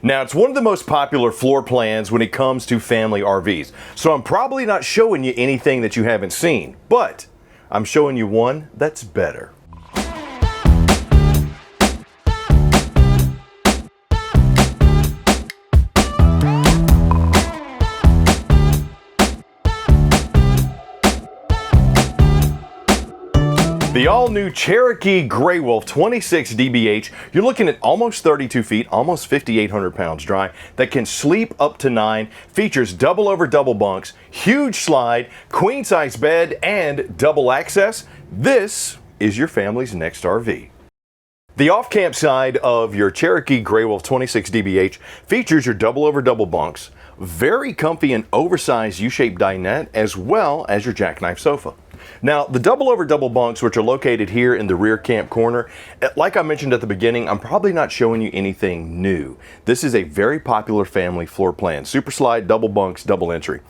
Now, it's one of the most popular floor plans when it comes to family RVs, so I'm probably not showing you anything that you haven't seen, but I'm showing you one that's better. The all-new Cherokee Grey Wolf 26 DBH, you're looking at almost 32 feet, almost 5,800 pounds dry, that can sleep up to 9, features double over double bunks, huge slide, queen size bed, and double access. This is your family's next RV. The off-camp side of your Cherokee Grey Wolf 26 DBH features your double over double bunks, very comfy and oversized U-shaped dinette, as well as your jackknife sofa. Now, the double over double bunks, which are located here in the rear camp corner, like I mentioned at the beginning, I'm probably not showing you anything new. This is a very popular family floor plan. Super slide, double bunks, double entry.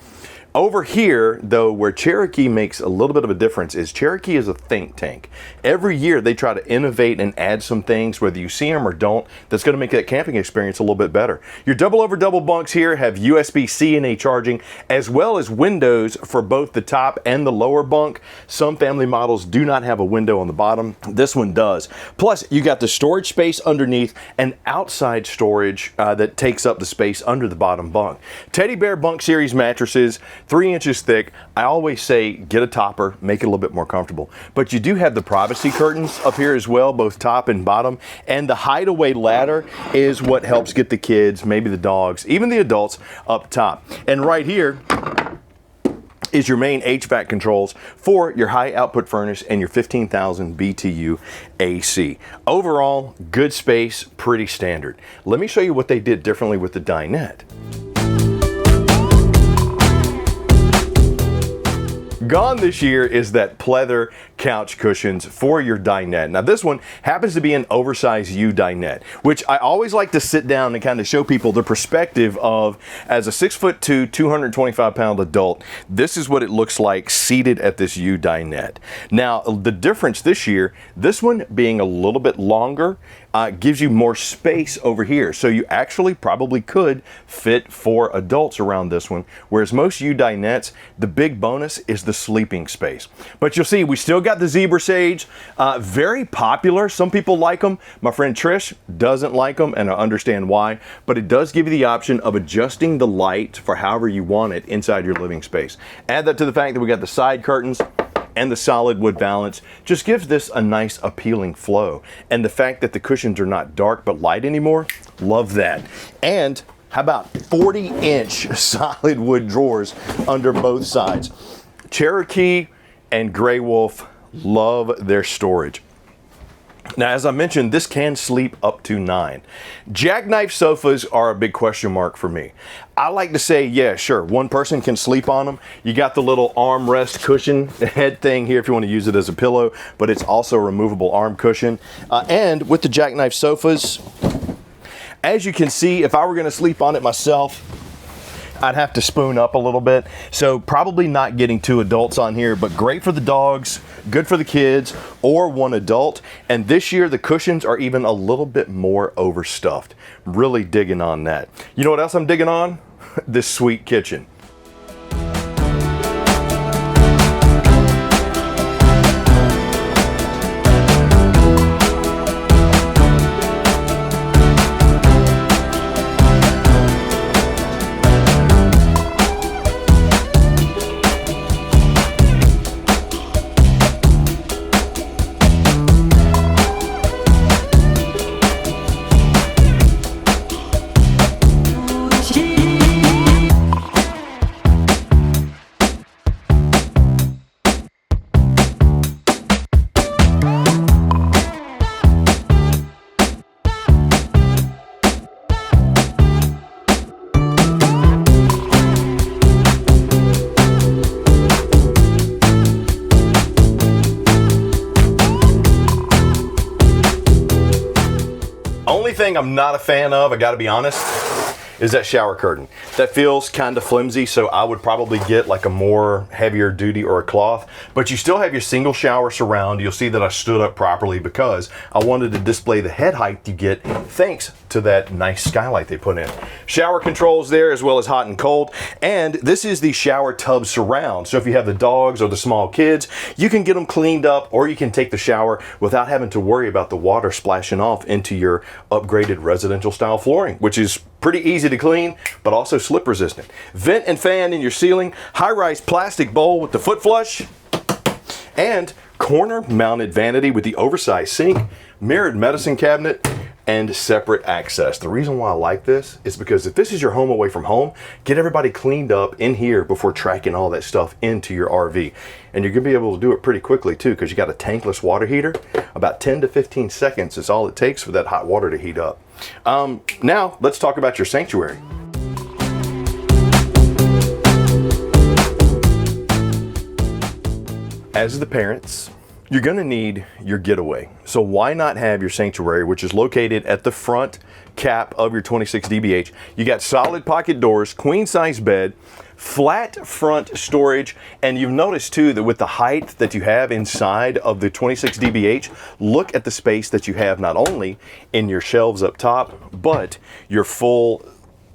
Over here, though, where Cherokee makes a little bit of a difference is Cherokee is a think tank. Every year they try to innovate and add some things, whether you see them or don't, that's going to make that camping experience a little bit better. Your double over double bunks here have USB-C and A charging, as well as windows for both the top and the lower bunk. Some family models do not have a window on the bottom. This one does. Plus, you got the storage space underneath and outside storage that takes up the space under the bottom bunk. Teddy Bear Bunk Series mattresses, 3 inches thick. I always say get a topper, make it a little bit more comfortable. But you do have the privacy curtains up here as well, both top and bottom. And the hideaway ladder is what helps get the kids, maybe the dogs, even the adults up top. And right here is your main HVAC controls for your high output furnace and your 15,000 BTU AC. Overall, good space, pretty standard. Let me show you what they did differently with the dinette. Gone this year is that pleather couch cushions for your dinette. Now this one happens to be an oversized U-Dinette, which I always like to sit down and kind of show people the perspective of, as a 6'2", 225-pound adult, this is what it looks like seated at this U-Dinette. Now the difference this year, this one being a little bit longer, gives you more space over here. So you actually probably could fit 4 adults around this one, whereas most U-Dinettes, the big bonus is the sleeping space. But you'll see we still got the zebra sage, very popular. Some people like them. My friend Trish doesn't like them, and I understand why, but it does give you the option of adjusting the light for however you want it inside your living space. Add that to the fact that we got the side curtains and the solid wood valance, just gives this a nice appealing flow. And the fact that the cushions are not dark but light anymore, love that. And how about 40-inch solid wood drawers under both sides? Cherokee and Grey Wolf love their storage. Now, as I mentioned, this can sleep up to 9. Jackknife sofas are a big question mark for me. I like to say, yeah, sure, one person can sleep on them. You got the little armrest cushion head thing here if you want to use it as a pillow, but it's also a removable arm cushion. And with the jackknife sofas, as you can see, if I were going to sleep on it myself, I'd have to spoon up a little bit. So probably not getting 2 adults on here, but great for the dogs, good for the kids, or 1 adult. And this year the cushions are even a little bit more overstuffed. Really digging on that. You know what else I'm digging on? This sweet kitchen. Only thing I'm not a fan of, I gotta be honest, is that shower curtain. That feels kind of flimsy, so I would probably get like a more heavier duty or a cloth, but you still have your single shower surround. You'll see that I stood up properly because I wanted to display the head height you get thanks to that nice skylight they put in. Shower controls there as well as hot and cold, and this is the shower tub surround. So if you have the dogs or the small kids, you can get them cleaned up, or you can take the shower without having to worry about the water splashing off into your upgraded residential style flooring, which is pretty easy to clean, but also slip resistant. Vent and fan in your ceiling, high-rise plastic bowl with the foot flush, and corner mounted vanity with the oversized sink, mirrored medicine cabinet, and separate access. The reason why I like this is because if this is your home away from home, get everybody cleaned up in here before tracking all that stuff into your RV. And you're gonna be able to do it pretty quickly too, because you got a tankless water heater. About 10 to 15 seconds is all it takes for that hot water to heat up. Now let's talk about your sanctuary. As the parents, you're gonna need your getaway. So why not have your sanctuary, which is located at the front cap of your 26 DBH. You got solid pocket doors, queen size bed, flat front storage, and you've noticed too that with the height that you have inside of the 26 DBH, look at the space that you have not only in your shelves up top, but your full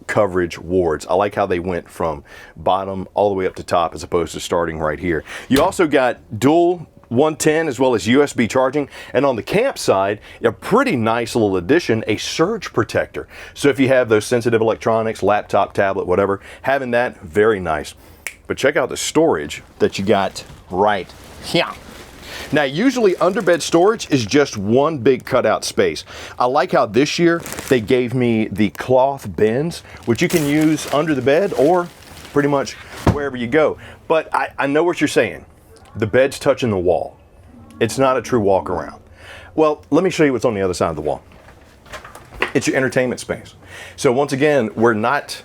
coverage wards. I like how they went from bottom all the way up to top as opposed to starting right here. You also got dual 110 as well as USB charging, and on the camp side, a pretty nice little addition, a surge protector. So if you have those sensitive electronics, laptop, tablet, whatever, having that, very nice. But check out the storage that you got right here. Now, usually underbed storage is just one big cutout space. I like how this year they gave me the cloth bins, which you can use under the bed or pretty much wherever you go. But I know what you're saying. The bed's touching the wall. It's not a true walk around. Well, let me show you what's on the other side of the wall. It's your entertainment space. So once again, we're not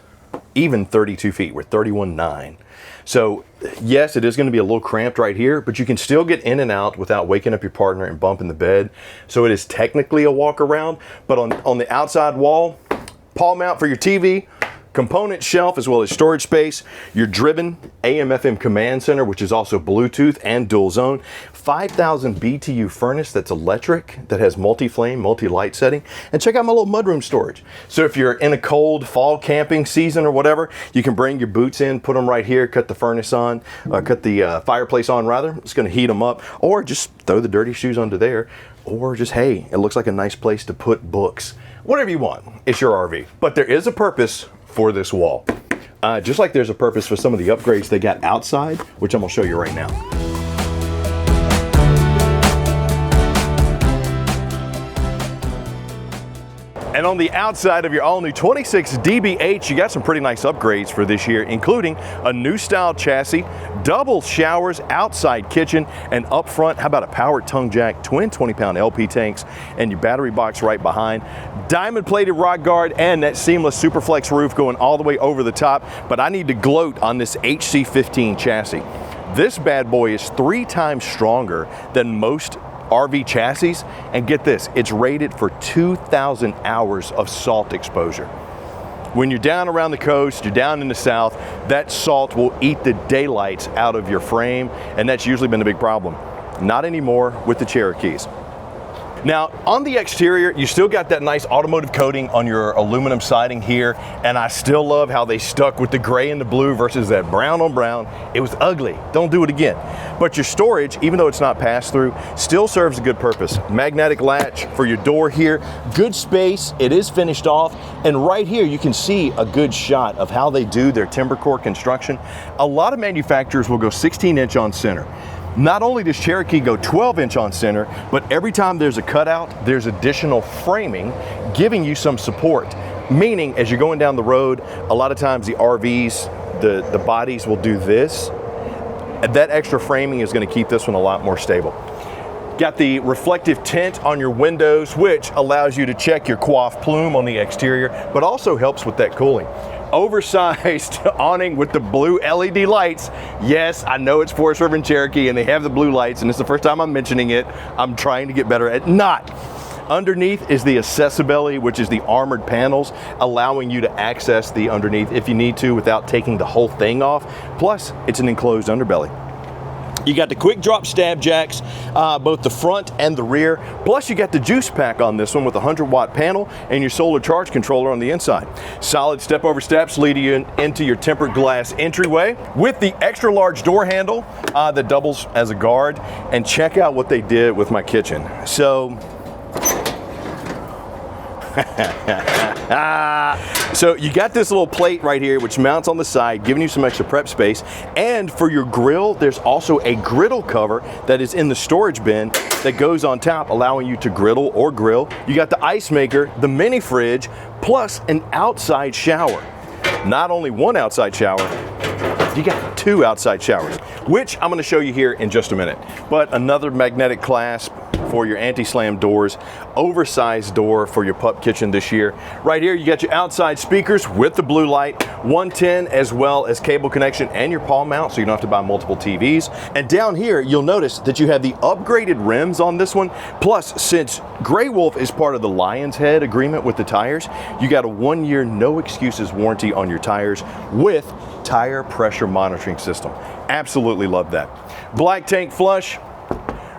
even 32 feet, we're 31.9. So yes, it is gonna be a little cramped right here, but you can still get in and out without waking up your partner and bumping the bed. So it is technically a walk around, but on the outside wall, paw mount for your TV, component shelf as well as storage space, your driven AM/FM command center, which is also Bluetooth and dual zone, 5,000 BTU furnace that's electric, that has multi-flame, multi-light setting, and check out my little mudroom storage. So if you're in a cold fall camping season or whatever, you can bring your boots in, put them right here, cut the furnace on, cut the fireplace on rather, it's gonna heat them up, or just throw the dirty shoes under there, or just, hey, it looks like a nice place to put books. Whatever you want, it's your RV. But there is a purpose for this wall. Just like there's a purpose for some of the upgrades they got outside, which I'm gonna show you right now. And on the outside of your all-new 26 DBH, you got some pretty nice upgrades for this year, including a new style chassis, double showers, outside kitchen, and up front, how about a powered tongue jack, twin 20-pound LP tanks, and your battery box right behind, diamond-plated rock guard, and that seamless Superflex roof going all the way over the top. But I need to gloat on this HC15 chassis. This bad boy is 3 times stronger than most RV chassis, and get this, it's rated for 2,000 hours of salt exposure. When you're down around the coast, you're down in the south, that salt will eat the daylights out of your frame, and that's usually been a big problem. Not anymore with the Cherokees. Now, on the exterior, you still got that nice automotive coating on your aluminum siding here, and I still love how they stuck with the gray and the blue versus that brown on brown. It was ugly. Don't do it again. But your storage, even though it's not pass-through, still serves a good purpose. Magnetic latch for your door here, good space, it is finished off, and right here you can see a good shot of how they do their timber core construction. A lot of manufacturers will go 16-inch on center. Not only does Cherokee go 12-inch on center, but every time there's a cutout, there's additional framing giving you some support. Meaning, as you're going down the road, a lot of times the RVs, the bodies will do this. That extra framing is going to keep this one a lot more stable. Got the reflective tint on your windows, which allows you to check your coif plume on the exterior, but also helps with that cooling. Oversized awning with the blue LED lights. Yes, I know it's Forest River and Cherokee and they have the blue lights, and it's the first time I'm mentioning it. I'm trying to get better at not. Underneath is the accessibility, which is the armored panels, allowing you to access the underneath if you need to without taking the whole thing off. Plus, it's an enclosed underbelly. You got the quick drop stab jacks, both the front and the rear. Plus you got the juice pack on this one with a 100-watt panel and your solar charge controller on the inside. Solid step over steps leading you into your tempered glass entryway with the extra large door handle that doubles as a guard. And check out what they did with my kitchen. So, so you got this little plate right here which mounts on the side, giving you some extra prep space. And for your grill, there's also a griddle cover that is in the storage bin that goes on top, allowing you to griddle or grill. You got the ice maker, the mini fridge, plus an outside shower. Not only one outside shower, you got two outside showers, which I'm going to show you here in just a minute. But another magnetic clasp for your anti-slam doors, oversized door for your pup kitchen this year. Right here you got your outside speakers with the blue light, 110, as well as cable connection and your palm mount, so you don't have to buy multiple TVs. And down here you'll notice that you have the upgraded rims on this one. Plus, since Grey Wolf is part of the Lion's Head agreement with the tires, you got a 1-year no excuses warranty on your tires with tire pressure monitoring system. Absolutely love that. Black tank flush.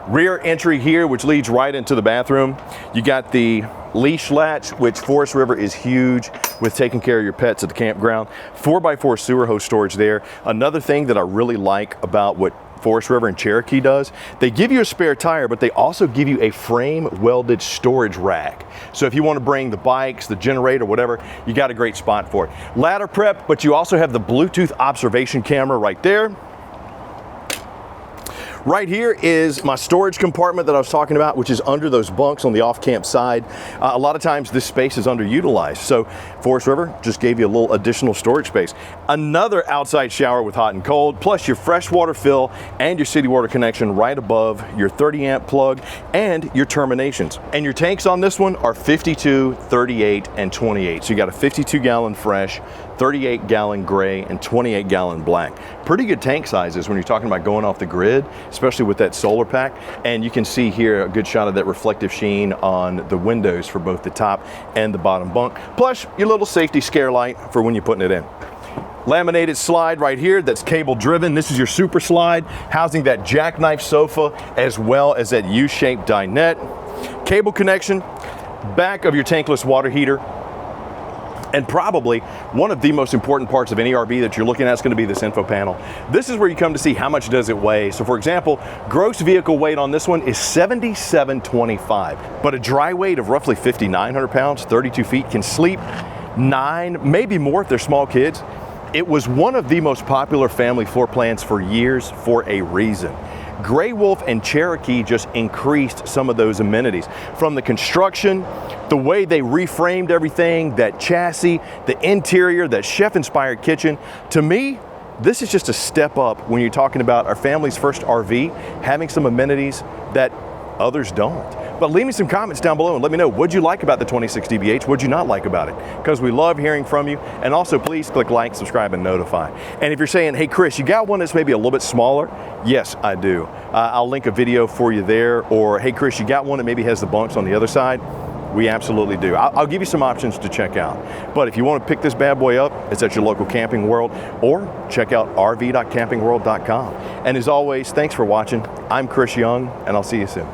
Rear entry here, which leads right into the bathroom. You got the leash latch, which Forest River is huge with taking care of your pets at the campground. 4x4 sewer hose storage there. Another thing that I really like about what Forest River and Cherokee does, they give you a spare tire, but they also give you a frame welded storage rack. So if you want to bring the bikes, the generator, whatever, you got a great spot for it. Ladder prep, but you also have the Bluetooth observation camera right there. Right here is my storage compartment that I was talking about, which is under those bunks on the off-camp side. A lot of times this space is underutilized, so Forest River just gave you a little additional storage space. Another outside shower with hot and cold, plus your freshwater fill and your city water connection right above your 30-amp plug and your terminations. And your tanks on this one are 52, 38, and 28. So you got a 52-gallon fresh, 38-gallon gray, and 28-gallon black. Pretty good tank sizes when you're talking about going off the grid, especially with that solar pack. And you can see here a good shot of that reflective sheen on the windows for both the top and the bottom bunk. Plus your little safety scare light for when you're putting it in. Laminated slide right here that's cable driven. This is your super slide, housing that jackknife sofa as well as that U-shaped dinette. Cable connection, back of your tankless water heater. And probably one of the most important parts of any RV that you're looking at is going to be this info panel. This is where you come to see how much does it weigh. So for example, gross vehicle weight on this one is 7725, but a dry weight of roughly 5,900 pounds, 32 feet, can sleep 9, maybe more if they're small kids. It was one of the most popular family floor plans for years for a reason. Grey Wolf and Cherokee just increased some of those amenities. From the construction, the way they reframed everything, that chassis, the interior, that chef-inspired kitchen. To me, this is just a step up when you're talking about our family's first RV, having some amenities that others don't. But leave me some comments down below and let me know, what'd you like about the 26 DBH? What'd you not like about it? Because we love hearing from you. And also please click like, subscribe, and notify. And if you're saying, hey Chris, you got one that's maybe a little bit smaller? Yes, I do. I'll link a video for you there. Or hey Chris, you got one that maybe has the bunks on the other side? We absolutely do. I'll give you some options to check out. But if you want to pick this bad boy up, it's at your local Camping World, or check out rv.campingworld.com. And as always, thanks for watching. I'm Chris Young, and I'll see you soon.